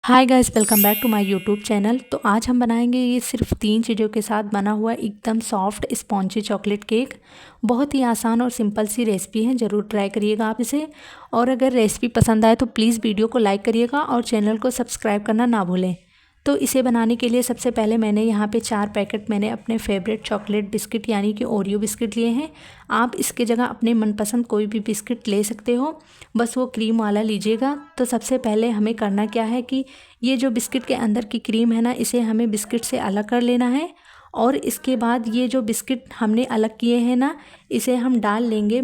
Hi guys, welcome back to my YouTube channel. तो आज हम बनाएंगे ये सिर्फ 3 चीज़ों के साथ बना हुआ एकदम सॉफ्ट स्पॉन्जी चॉकलेट केक। बहुत ही आसान और सिंपल सी रेसिपी है, ज़रूर ट्राई करिएगा आप इसे। और अगर रेसिपी पसंद आए तो प्लीज़ वीडियो को लाइक करिएगा और चैनल को सब्सक्राइब करना ना भूलें। तो इसे बनाने के लिए सबसे पहले मैंने यहाँ पे 4 पैकेट मैंने अपने फेवरेट चॉकलेट बिस्किट यानी कि ओरियो बिस्किट लिए हैं। आप इसके जगह अपने मनपसंद कोई भी बिस्किट ले सकते हो, बस वो क्रीम वाला लीजिएगा। तो सबसे पहले हमें करना क्या है कि ये जो बिस्किट के अंदर की क्रीम है ना, इसे हमें बिस्किट से अलग कर लेना है। और इसके बाद ये जो बिस्किट हमने अलग किए हैं ना, इसे हम डाल लेंगे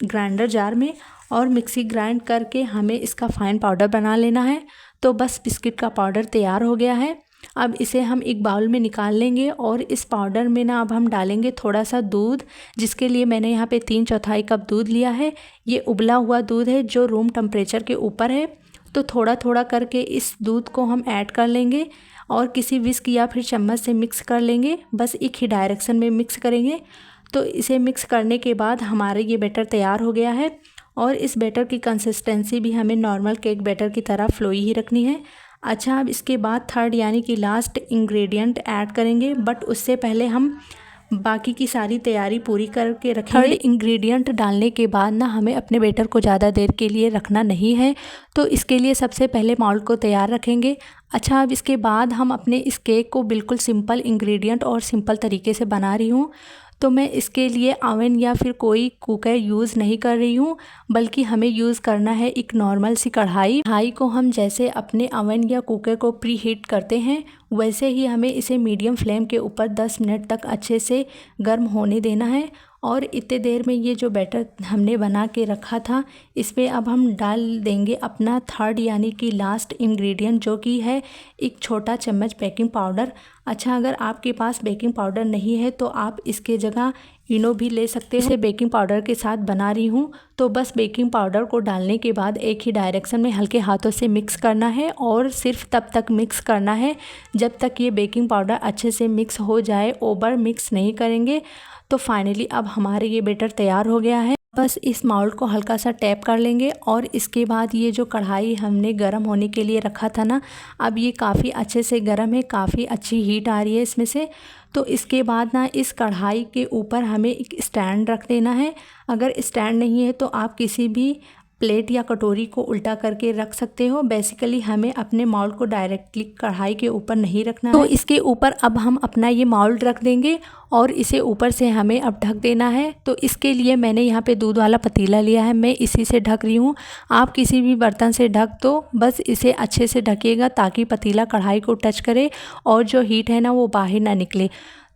ग्राइंडर जार में और मिक्सी ग्राइंड करके हमें इसका फाइन पाउडर बना लेना है। तो बस बिस्किट का पाउडर तैयार हो गया है। अब इसे हम एक बाउल में निकाल लेंगे और इस पाउडर में ना अब हम डालेंगे थोड़ा सा दूध, जिसके लिए मैंने यहाँ पे 3/4 कप दूध लिया है। ये उबला हुआ दूध है जो रूम टेम्परेचर के ऊपर है। तो थोड़ा थोड़ा करके इस दूध को हम ऐड कर लेंगे और किसी विस्क या फिर चम्मच से मिक्स कर लेंगे। बस एक ही डायरेक्शन में मिक्स करेंगे। तो इसे मिक्स करने के बाद हमारे ये बैटर तैयार हो गया है। और इस बैटर की कंसिस्टेंसी भी हमें नॉर्मल केक बैटर की तरह फ्लोई ही रखनी है। अच्छा, अब इसके बाद थर्ड यानी कि लास्ट इंग्रेडिएंट ऐड करेंगे, बट उससे पहले हम बाकी की सारी तैयारी पूरी करके रखेंगे। थर्ड इंग्रेडिएंट डालने के बाद ना हमें अपने बैटर को ज़्यादा देर के लिए रखना नहीं है। तो इसके लिए सबसे पहले मोल्ड को तैयार रखेंगे। अच्छा, अब इसके बाद हम अपने इस केक को बिल्कुल सिंपल इंग्रेडिएंट और सिंपल तरीके से बना रही हूँ। तो मैं इसके लिए ओवन या फिर कोई कुकर यूज़ नहीं कर रही हूँ, बल्कि हमें यूज़ करना है एक नॉर्मल सी कढ़ाई को हम जैसे अपने ओवन या कुकर को प्री हीट करते हैं, वैसे ही हमें इसे मीडियम फ्लेम के ऊपर 10 मिनट तक अच्छे से गर्म होने देना है। और इतने देर में ये जो बैटर हमने बना के रखा था, इसमें अब हम डाल देंगे अपना थर्ड यानी कि लास्ट इंग्रेडिएंट, जो कि है एक छोटा चम्मच बेकिंग पाउडर। अच्छा, अगर आपके पास बेकिंग पाउडर नहीं है तो आप इसके जगह इनो भी ले सकते हो। इसे बेकिंग पाउडर के साथ बना रही हूँ। तो बस बेकिंग पाउडर को डालने के बाद एक ही डायरेक्शन में हल्के हाथों से मिक्स करना है और सिर्फ तब तक मिक्स करना है जब तक ये बेकिंग पाउडर अच्छे से मिक्स हो जाए। ओवर मिक्स नहीं करेंगे। तो फाइनली अब हमारे ये बैटर तैयार हो गया है। बस इस माउल्ड को हल्का सा टैप कर लेंगे और इसके बाद ये जो कढ़ाई हमने गर्म होने के लिए रखा था ना, अब ये काफ़ी अच्छे से गर्म है, काफ़ी अच्छी हीट आ रही है इसमें से। तो इसके बाद ना इस कढ़ाई के ऊपर हमें एक स्टैंड रख देना है। अगर स्टैंड नहीं है तो आप किसी भी प्लेट या कटोरी को उल्टा करके रख सकते हो। बेसिकली हमें अपने माउल्ड को डायरेक्टली कढ़ाई के ऊपर नहीं रखना है। तो इसके ऊपर अब हम अपना ये माउल्ड रख देंगे और इसे ऊपर से हमें अब ढक देना है। तो इसके लिए मैंने यहाँ पे दूध वाला पतीला लिया है, मैं इसी से ढक रही हूँ। आप किसी भी बर्तन से ढक दो, बस इसे अच्छे से ढकिएगा ताकि पतीला कढ़ाई को टच करे और जो हीट है ना वो बाहर ना निकले।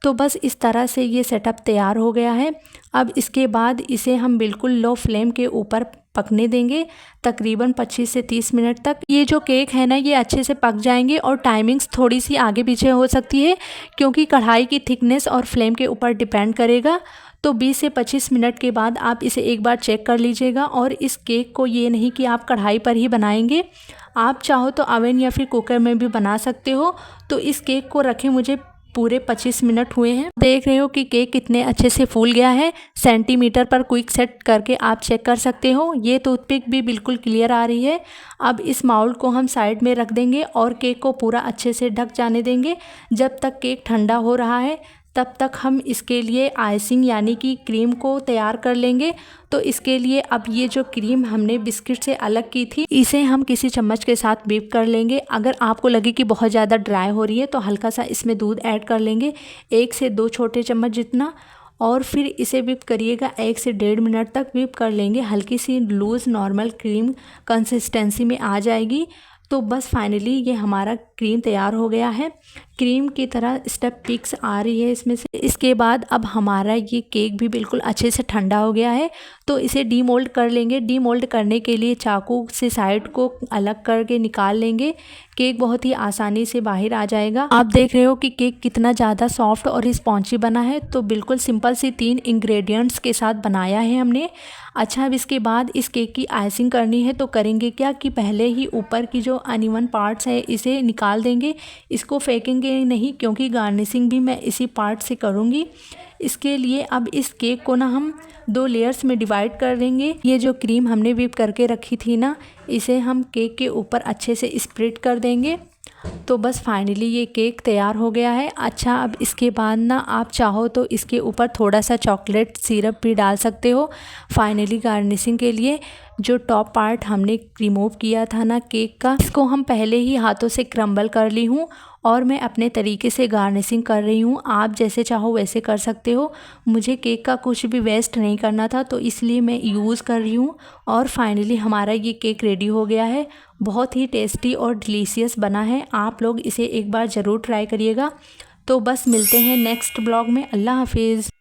तो बस इस तरह से ये सेटअप तैयार हो गया है। अब इसके बाद इसे हम बिल्कुल लो फ्लेम के ऊपर पकने देंगे तकरीबन 25 से 30 मिनट तक। ये जो केक है ना, ये अच्छे से पक जाएंगे और टाइमिंग्स थोड़ी सी आगे पीछे हो सकती है क्योंकि कढ़ाई की थिकनेस और फ्लेम के ऊपर डिपेंड करेगा। तो 20 से 25 मिनट के बाद आप इसे एक बार चेक कर लीजिएगा। और इस केक को ये नहीं कि आप कढ़ाई पर ही बनाएंगे, आप चाहो तो ओवन या फिर कुकर में भी बना सकते हो। तो इस केक को रखें मुझे पूरे 25 मिनट हुए हैं। देख रहे हो कि केक कितने अच्छे से फूल गया है। सेंटीमीटर पर क्विक सेट करके आप चेक कर सकते हो। ये टूथपिक भी बिल्कुल क्लियर आ रही है। अब इस माउल्ड को हम साइड में रख देंगे और केक को पूरा अच्छे से ढक जाने देंगे। जब तक केक ठंडा हो रहा है तब तक हम इसके लिए आइसिंग यानी कि क्रीम को तैयार कर लेंगे। तो इसके लिए अब ये जो क्रीम हमने बिस्किट से अलग की थी, इसे हम किसी चम्मच के साथ बीट कर लेंगे। अगर आपको लगे कि बहुत ज़्यादा ड्राई हो रही है तो हल्का सा इसमें दूध ऐड कर लेंगे, 1 से 2 छोटे चम्मच जितना। और फिर इसे व्हिप करिएगा, 1 से 1.5 मिनट तक व्हिप कर लेंगे। हल्की सी लूज़ नॉर्मल क्रीम कंसिस्टेंसी में आ जाएगी। तो बस फाइनली ये हमारा क्रीम तैयार हो गया है। क्रीम की तरह स्टेप पिक्स आ रही है इसमें से। इसके बाद अब हमारा ये केक भी बिल्कुल अच्छे से ठंडा हो गया है। तो इसे डीमोल्ड कर लेंगे। डीमोल्ड करने के लिए चाकू से साइड को अलग करके निकाल लेंगे। केक बहुत ही आसानी से बाहर आ जाएगा। आप देख रहे हो कि केक कितना ज़्यादा सॉफ्ट और स्पॉन्जी बना है। तो बिल्कुल सिंपल सी 3 इंग्रेडिएंट्स के साथ बनाया है हमने। अच्छा, अब इसके बाद इस केक की आइसिंग करनी है। तो करेंगे क्या कि पहले ही ऊपर की जो अनइवन पार्ट्स है इसे निकाल देंगे। इसको फेंकेंगे नहीं क्योंकि गार्निशिंग भी मैं इसी पार्ट से करूँगी। इसके लिए अब इस केक को ना हम 2 लेयर्स में डिवाइड कर देंगे। ये जो क्रीम हमने व्हिप करके रखी थी ना, इसे हम केक के ऊपर अच्छे से स्प्रेड कर देंगे। तो बस फाइनली ये केक तैयार हो गया है। अच्छा, अब इसके बाद ना आप चाहो तो इसके ऊपर थोड़ा सा चॉकलेट सिरप भी डाल सकते हो फाइनली गार्निशिंग के लिए। जो टॉप पार्ट हमने रिमूव किया था ना केक का, इसको हम पहले ही हाथों से क्रम्बल कर ली हूँ और मैं अपने तरीके से गार्निशिंग कर रही हूँ। आप जैसे चाहो वैसे कर सकते हो। मुझे केक का कुछ भी वेस्ट नहीं करना था तो इसलिए मैं यूज़ कर रही हूँ। और फाइनली हमारा ये केक रेडी हो गया है। बहुत ही टेस्टी और डिलीशियस बना है। आप लोग इसे एक बार ज़रूर ट्राई करिएगा। तो बस मिलते हैं नेक्स्ट ब्लॉग में। अल्लाह हाफिज़।